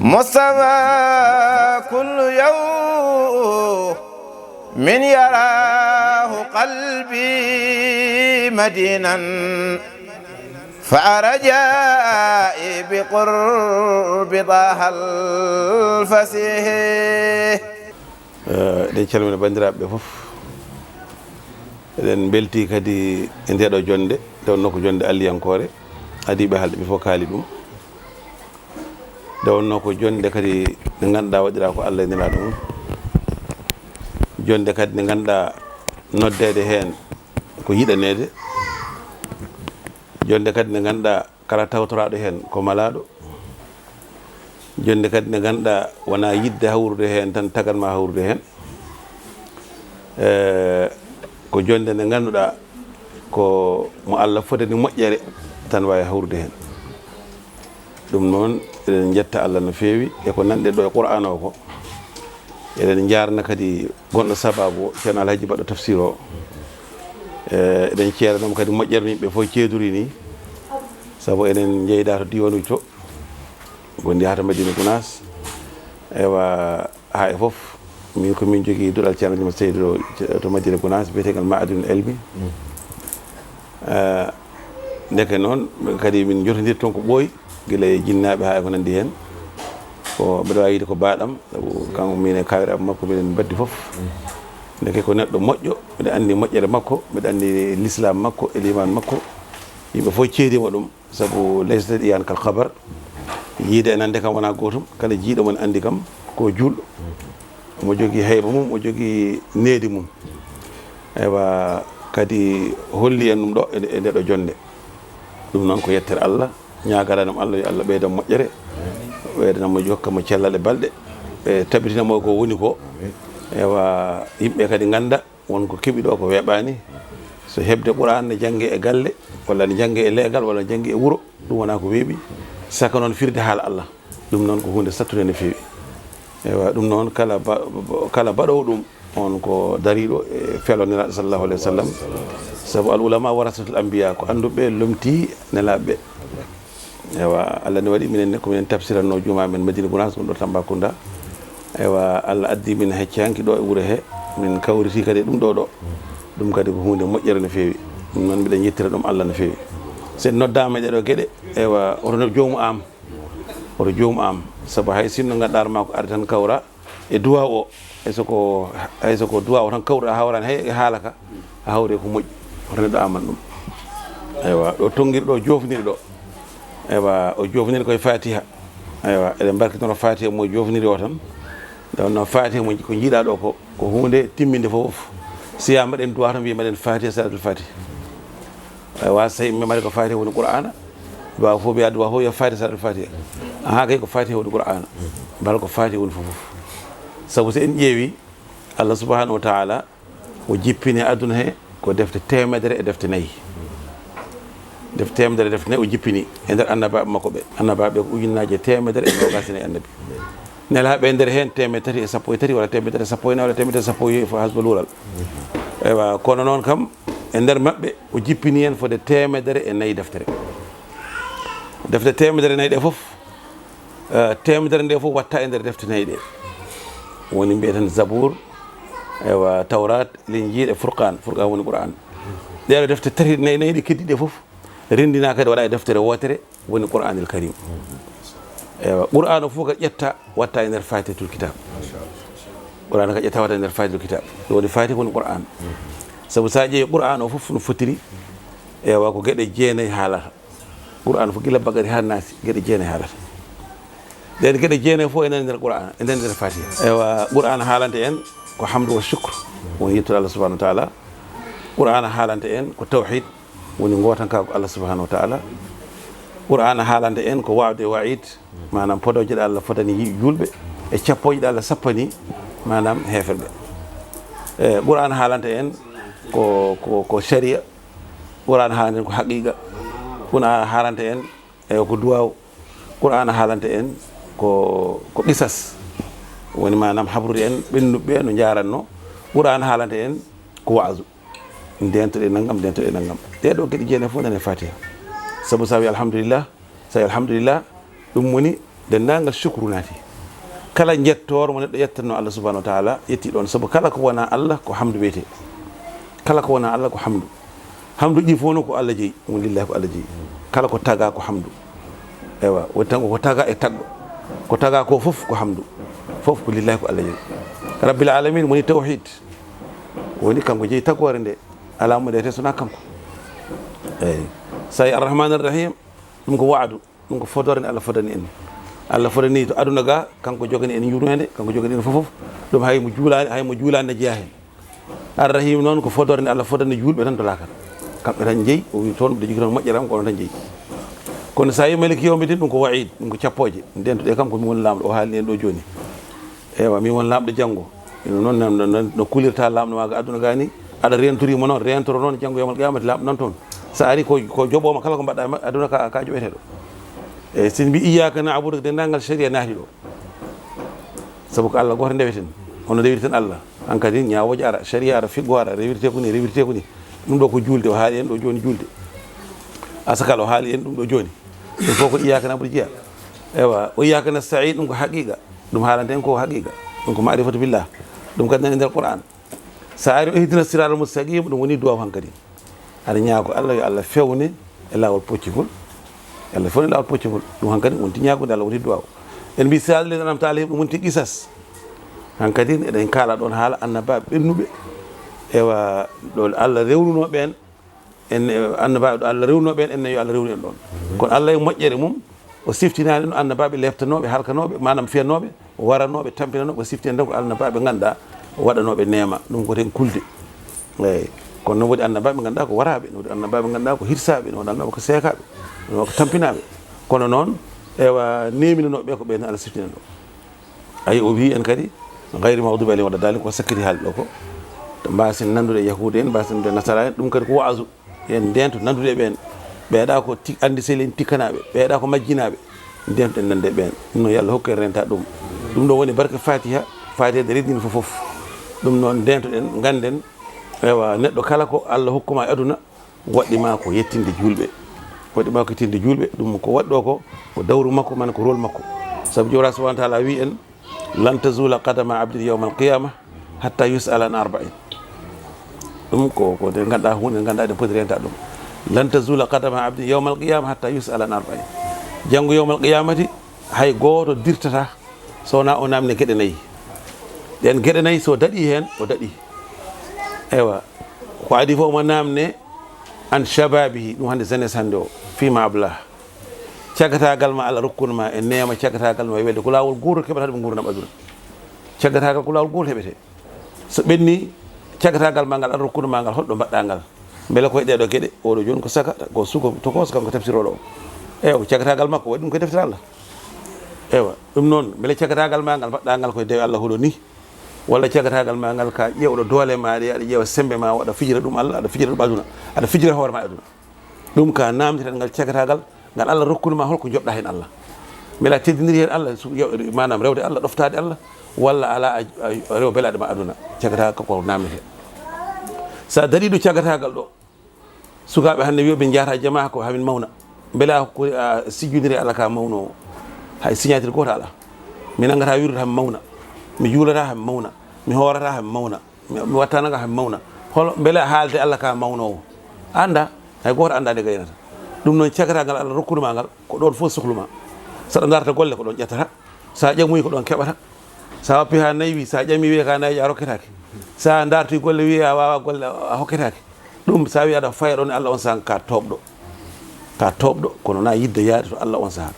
مصطفى كل يوم من يراه قلبي مدينا فأرجائي بقرب طه الفسيح ɗen calmina bandiraɓe fof eɗen belti kadi e ndeɗo jonde nde wonno ko jonde alliyankore adiɓe haalde ɓe fof kaali ɗum nde wonno ko jonde kadi nde ganduɗa waɗira ko Allah e nelaɗo mum jonde kadi nde ganduɗa noddede hen ko yiɗanede jonde kadi nde ganduɗa kala tawtoraɗo hen ko malaɗo jonde kadi nde ganduɗa wona yidde hawrude hen tan tagatma hawrude hen ko jonde nde ganduɗa ko mo Allah fotani moƴƴere tan wawi hawrude hen ɗum noon eɗen jetta Allah no fewi e ko nanɗe ɗo e Qur'an o ko eɗen jarna kadi gonɗo sababu o ceerno Alhaji Baɗɗo tafsir o eɗen ceeranoma kadi moƴƴere no yimɓe fof ceedori ni saabu eɗen jeyɗa to diwanuji to gondi hata Madina Gounass ewa ha e foof min komin jogui duɗal ceerno Juma Seydou to Madina Gounass biyetegal Ma'adinul Elmi ndeke noon kadi min jotodir toon ko ɓooyi guila e jinnaɓe ha e ko nandi hen ko mbiɗa wawi yide ko baɗam sabu kanko min e kawiraɓe makko minen baddi foof ndeke ko neɗɗo moƴƴo mbiɗa andi moƴƴere makko mbiɗa andi l'islam makko e liman makko yimɓe fof ceedima ɗum saabu laysa iyan kal khabar yiide en ande kam wona gotum kala jiiɗo mon andi kam ko julɗo omo jogui heyba mum o jogui needi mum ewa kadi holli en ɗum ɗo e ndeɗo jonde ɗum noon ko yettere Allah ñagaranam Allah yo Allah ɓeydan moƴƴere ɓeydanamo hokkamo cellal e balɗe ɓe tabitinamo ko woni ko ewa yimɓe kadi ganda wonko keeɓi ɗo ko weeɓani so hebde Qur'an ne jangge e galle walla ne jangge e leegal walla ne jangge e wuuro ɗum wona ko weeɓi saka noon firde haala Allah ɗum noon ko hunde sattude no fewi ewa ɗum noon kala baɗowo ɗum on ko dariɗo e felo nelaɗo sallallahu alayhi wa sallam saabu al ulama warasatul anbiya ko anduɓe lomti nelaɓeɓe ewa Allah ne waɗi minen ko minen tafsiranno juma men Madina Gounass ɗum ɗo Tambacounda ewa Allah addi min heccanki ɗo e wuuro he min kawriti kadi ɗum ɗo ɗum kadi ko hunde moƴƴere no fewi ɗum noon mbiɗen yettira ɗum Allah no fewi sen noddama ɗeɗo gueɗe ewa oto jomum am saabu hay sinno ganduɗa ma ko ari tan kawra e duwa o haysoko duwa o tan kawruɗa hawrani hay e haalaka a hawre ko moƴƴi oto neɗɗo aman ɗum ewa ɗo tonguiri ɗo jofniri ɗo ewa o jofniri koye fatiha ewa eɗen barkitoro fatiha mo jofniri o tan nde wonno fatiha mo ko jiiɗa ɗo ko hunde timminde foof siya mbaɗen duwa tan wiya mbaɗen fatiha salatul fatiha ewa so tawi memade ko fatiha woni Qur'ana duwa fof mbiya duwa fof yo fatiha salatul fatiha aha kay ko fatiha woni Qur'ana mbal ko fatiha woni foof saabu so en ƴeewi Allah subhanahu wa ta'ala o jippini aduna he ko defte temedere e defte nayyi defte temedere e defte nayyi o jippini e nder annabaɓe makko ɓe annabaɓe ko ujunnaje temedere e nogasine annabi nelaɓe e nder hen 313 walla 314 walla 315 fo hasba luural ewa kono noon kam e nder mabɓe o jippini hen fode temedere e nayyi deftere temedere nayyi ɗe foof temedere nde foof watta e nder defte nayyi ɗe woni mbiyeten Zabour ewa Tawrat Linjil e Furqan woni Qur'an ɗeɗo defte tati nayyi ɗe keddiɗe foof rendina kadi waɗa e deftere wotere woni Qur'anul Karim ewa Qur'an o fof ka ƴetta watta e nder fatihatul kitab Qur'an ka ƴetta watta e nder fatihatul kitab ɗo woni fatiha woni Qur'an saabu sa ƴeewi Qur'an o fof no fotiri ewa ko gueɗe jeenayyi haalata Qur'an fof gila Bagari ha Naasi gueɗe jeenayyi haalata ɗen gueɗe jeenayyi fof enen nder Qur'an enen nder fatiha ewa Qur'an haalante en ko hamdu wa shukre woni yettude Allah subhanahu wa ta'ala Qur'an haalante en ko tawhid woni gotanka ko Allah subhanahu wa ta'ala Qur'an haalante en ko wa'de wa'id manam podoje ɗe Allah fotani julɓe e cappoje ɗe Allah sappani manam heferɓe Qur'an haalante en ko sharia Qur'an haalante en ko haqiqa Qur'an haalante en ko duwaw Qur'an haalante en ko qisas woni manam habrude en ɓennuɓe no jaranno Qur'an haalante en ko waasu dentoɗe naggam ɗeɗo gueɗe jeenayyi fof nane fatiha saabu sa wi alhamdulillah ɗum woni dendagal shukru naati kala jettoro mo neɗɗo yettanno Allah subhanahu wa ta'ala yetti ɗon sabu kala ko wona Allah ko hamdu wiyete kala ko wona Allah ko hamdu ji fof no ko Allah jeeyi mo lillahi ko Allah jeeyi kala ko taga ko hamdu ewa woni tan ko taga e taggo ko taga ko fof ko hamdu fof ko lillahi ko Allah jeeyi rabbil alamin woni tawhid woni kanko jeeyi tagore nde ala mo ndete sona kanko eyi so yi arrahman arrahim ɗum ko waadu ɗum ko fodore nde Allah fodani en Allah fodani to aduna ga kanko jogani en yurmede kanko jogani en fof ɗum hay mo juulani ne jeeya hen arrahim noon ko fodore nde Allah fodani julɓe tan to lakata kamɓe tan jeeyi o wi toon ɓe jogui toon moƴƴeram kono tan jeeyi kono sa yi maliki yawmiddin ɗum ko wa'id ɗum ko cappoje ndentuɗe kam ko min woni lamɗo o haalni en ɗo joni ewa min won lamɗo janggo noon no kulirta lamɗo maga aduna ga ni aɗa rentorimo noon rentoro noon janggo yamal qiyamati lamɗo noon toon sa ari ko joɓoma kala ko mbaɗɗa aduna ka joɓeteɗo eyyi sin mbi iyaka na'budu dendagal sharia naati ɗo saabu ko Allah goto ndeweten hono rewiri tan Allah han kadi ñawoje ara sharia ara figgo ara rewirte ko ni ɗum ɗo ko julde o haali en ɗo joni julde asakal o haali en ɗum ɗo joni ɗum fof ko iyaka na'budu jeeya ewa o iyaka nasta'in ɗum ko haqiqa ɗum haalante en ko haqiqa ɗum ko ma'rifatu billah ɗum kadi nani nder Qur'an sa ari o ihdina siratal mustaqim ɗum woni duwaw han kadi aɗa ñaago Allah yo Allah fewne e lawol poccugol Allah fewne lawol poccugol ɗum han kadi wonti ñaagude Allah woni duwaw en mbi sal le anam taala ɗum wonti qisas han kadi eɗen kaala ɗon haala annabaɓe ɓennuɓe ewa ɗo Allah rewnuno ɓen en annabaɓe ɗo Allah rewnuno ɓen enne yo Allah rewnu en ɗon kono Allah e moƴƴere mum o siftinani no annabaɓe leftanoɓe halkanoɓe manam fiyanoɓe waranoɓe tampinanoɓe o siftini tan ko annabaɓe ganduɗa waɗanoɓe neema ɗum ko ten kulde eyyi kono noon woodi annabaɓe ganduɗa ko waraɓe no woodi annabaɓe ganduɗa ko hirsaɓe no woodi annabaɓe ko seekaɓe no ko tampinaɓe kono noon ewa neminanoɓe ko ɓen Allah siftinen ɗo ayi o wi en kadi gayri mawdubi alayhim wala dalin ko sakkiti haali ɗo ko mbasen nandude yahude en mbasen nandude nasara en ɗum kadi ko waasu en ndento nandude ɓen ɓeeɗa ko andi sehli en tikkanaɓe ɓeeɗa ko majjinaɓe ndento en nande ɓen ɗum noon yo Allah hokku en renta ɗum ɗum ɗo woni barke fatiha fatihade reddini fof ɗum noon ndentoɗen ganden ewa neɗɗo kala ko Allah hokkuma e aduna waɗɗima ko yettinde julɓe waɗɗima ko yettinde julɓe ɗum ko waɗɗo ko dawru makko mana ko rôle makko saabu jomiraɗo subahana taala wi en lan tazula qadama abdin yawma alqiyama hatta yus'ala an arba'in ɗum ko de ganduɗa hunde ganduɗa ɗen poti renta ɗum lan tazula qadama abdin yawma alqiyama hatta yus'ala an arba'in janggo yawma alqiyamati hay goto dirtata sowona o namne gueɗe nayyi ɗen gueɗe nayyi so daɗi hen o daɗi ewa ko adi fof omo namne an shababihi ɗum hande jeunesse hande o fima ablah caggatagal ma Allah rokkuno ma e neema caggatagal ma e welde ko lawol goto keɓata ɗum gurdam aduna caggatagal ko lawol goto heɓete so ɓenni caggatagal ma ngal Allah rokkuno ma ngal holɗo mbaɗɗa ngal beele koye ɗeɗo gueɗe oɗo joni ko saka ko suko tokos kanko tafsiroɗo o ewa caggatagal makko waɗi ɗum koye deftere Allah ewa ɗum noon beele caggatagal ma ngal mbaɗɗa ngal koye dewe Allah huɗo ni walla caggatagal ma ngal ka ƴewɗo doole ma aɗa ƴeewa sembe ma waɗa fijira ɗum Allah aɗa fijira ɗum aduna aɗa fijira hoore ma aduna ɗum ka namditan ngal caggatagal ngal Allah rokkuno ma holko joɓɗa hen Allah beela teddidiri hen Allah manam rewde Allah ɗoftade Allah walla ala rew belaɗe ma aduna caggatagal ko namdete sa daɗiɗo caggatagal ɗo sukaɓe hande wiyoɓe jahata jama ko hamin mawna beela ko sijjudiri Allah ka mawno hay signature goto ala mi nangata wirde hami mawna mi juulata hami mawna mi hoorata hami mawna mi wattanaga hami mawna hol beele haalde Allah ka mawnowo anda hay goto andade gaynata ɗum noon caggatagal Allah rokkunuma ngal ko ɗon fof sohluma saɗa darta golle ko ɗon ƴettata sa ƴamoyi ko ɗon keɓata sa wappi ha nayyi sa ƴami wiye ka nayyi a rokketake sa dartoy golle wiye a wawa golle a hokketake ɗum sa wi aɗa faya ɗon e Allah on saaha ka toobɗo kono na yidde yaade to Allah on saaha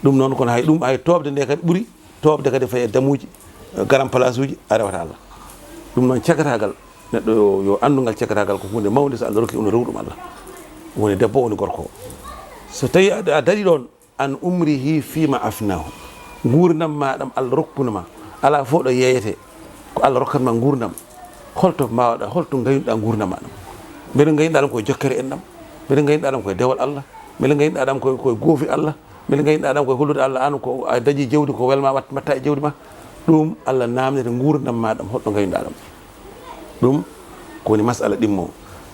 ɗum noon kono hay ɗum hay tobde nde kadi ɓuuri tobde kadi faye damuji garam place uji a rewata Allah ɗum noon caggatagal neɗɗo yo andugal caggatagal ko hunde mawde so Allah rokki ono rewɗum Allah woni debbo woni gorko so tawi a daɗi ɗon an umrihi fima afnahu gurdam maɗam Allah rokkunoma ala fof ɗo yeyete ko Allah rokkatma gurdam holto mbawɗa holto gaynuɗa gurdam maɗam mbeɗa gaynuɗa ɗam koye jokkere en ɗam mbeɗa gaynuɗa ɗam koye dewal Allah mbeɗa gaynuɗa ɗam koye goofi Allah mbeɗa gaynuɗa ɗam koye hollude Allah an ko a dañi jawdi ko welma watta e jawdi ma ɗum Allah namdete gurdam maɗam holɗo gaynuɗa ɗam ɗum kowoni masala ɗimmo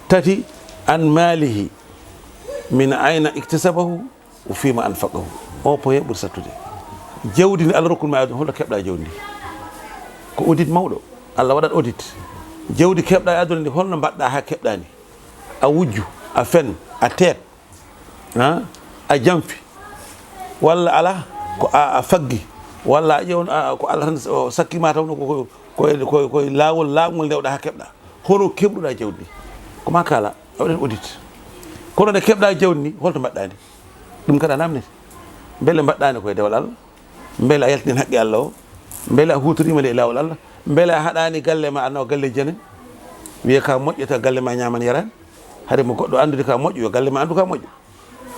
tati an malihi min ayna iktisabahu o fima anfaqahu o poye ɓuuri sattude jawdi ndi Allah rokkuma aduna holno keɓɗa jawdi ndi ko audit mawɗo Allah waɗat audit jawdi keɓɗa e aduna ndi holno mbaɗɗa ha keɓɗani a wujju a fen a teet a jamfi walla ala ko a faggi walla a ƴewn ko Allah tan sakkima tawno koye laawol laamgol ndewɗa ha keɓɗa hono keɓɗuɗa jawdi ndi koma kala a waɗen audit kono nde keɓɗa jawdi ndi holto mbaɗɗani ɗum kadi a namnete beele mbaɗɗani koye dewal Allah beele a yaltinin haqqe Allah o beele a hutorima nde e laawol Allah beele a haɗani galle ma annawa galle janen wiye ka moƴƴata galle ma ñaman yarani haade mo goɗɗo andude ka moƴƴo yo galle ma andu ka moƴƴo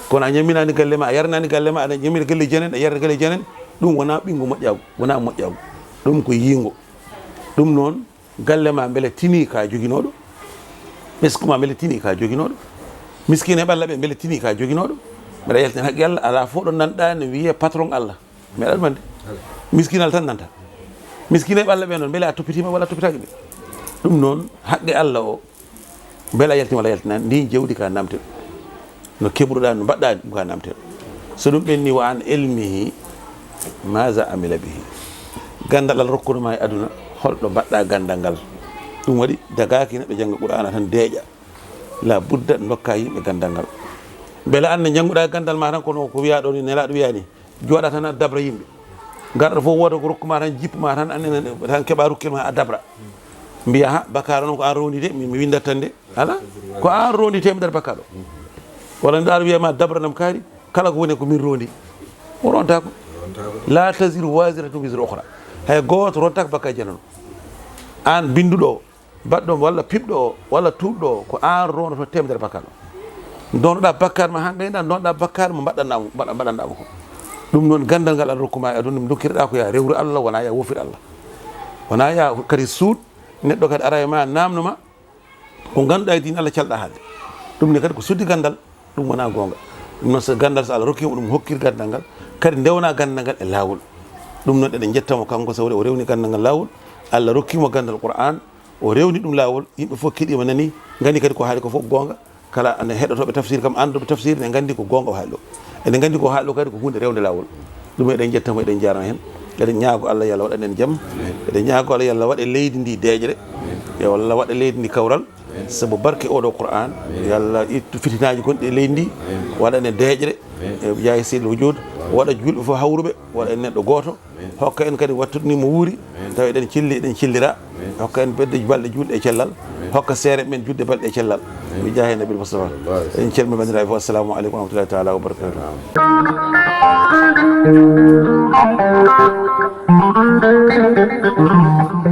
kono a ñamminani galle ma a yarnani galle ma aɗa ñammina galle janen a yarda galle janen ɗum wona ɓingu moƴƴagu wona moƴƴagu ɗum ko yiingo ɗum noon galle ma beele tini ka joguinoɗo ɓesgu ma beele tini ka joguinoɗo miskine e ɓalla ɓe beele tini ka joguinoɗo mbeɗa yaltin haqqi Allah ala fof ɗo nanɗa ne wiye patron Allah meɗa ɗumande miskinal tan nanta miskine e ɓalla ɓe noon beele a toppitima walla a toppitaki ɓe ɗum noon haqqe Allah o beele a yaltima walla yaltinani ndi jawdi ka namteɗo no keɓruɗa no mbaɗɗani ɗum ka namteɗo so ɗum ɓenni wa an ilmihi maza amila bihi gandal Allah rokkunuma e aduna holɗo mbaɗɗa gandal ngal ɗum waɗi dagaki neɗɗo jangga qur'ana tan deeƴa la budda dokka yimɓe gandal ngal beele an ne jannguɗa gandal ma tan kono ko wiya ɗo ni nelaɗo wiya ni jooɗa tan a dabra yimɓe garɗo fof woda ko rokkuma tan jippuma tan annene tan keeɓa rukkilma a dabra mbiya ha bakara noon ko an rondi de mi windat tan de ala ko an rondi temedere bakar o walla nde aɗa wiyama dabranam kaari kala ko woni ko min rondi o rontako la tasiru wasiratum wisre ohra hay goto rontaka bakka janano an binduɗo o baɗɗo walla piɓɗo o walla tuɓɗo o ko an rondoto temedere bakar o donnoɗa bakkar ma han ɓeyda donnoɗa bakkar mo mbaɗanɗamo ko ɗum noon gandal ngal Allah rokkuma e aduna mi dokkireɗa ko ya rewru Allah wona ya wofir Allah wona ya kadi suud neɗɗo kadi ara e ma namnoma ko ganduɗa e din Allah calɗa haalde ɗum ne kadi ko suddi gandal ɗum wona gonga ɗum noon so gandal so Allah rokkima ɗum hokkir gandal ngal kadi ndewna gandal ngal e lawol ɗum noon eɗen jettamo kanko sawde o rewni gandal ngal lawol Allah rokkimo gandal Qur'an o rewni ɗum lawol yimɓe fof keɗima nani gandi kadi ko haali ko fof gonga kala ane heɗotoɓe tafsir kam anduɓe tafsir ne gandi ko gonga o haali ɗo eɗen gandi ko haali ɗo kadi ko hunde rewde lawol ɗum eɗen jettamo eɗen jarama hen eɗen ñaago Allah yo Allah waɗanen jaam eɗen ñaago Allah yo Allah waɗe leydi ndi deeƴre yo Allah waɗa leydi ndi kawral sabu barke oɗo Qur'an yo Allah ittu fitinaji gonɗi e leydi ndi waɗane deeƴre e jaayi seydil wujud waɗa julɓe fof hawruɓe waɗa en neɗɗo goto hokka en kadi wattudnimo wuuri taw eɗen cilli eɗen cillira hokka en bedde balɗe julɗe e cellal hokka seere men judde balɗe e cellal mi jaahi nabil Mustafa en calmi bandiraɓe fof assalamu aleykum wa rahmatullahi taala wa barakatuh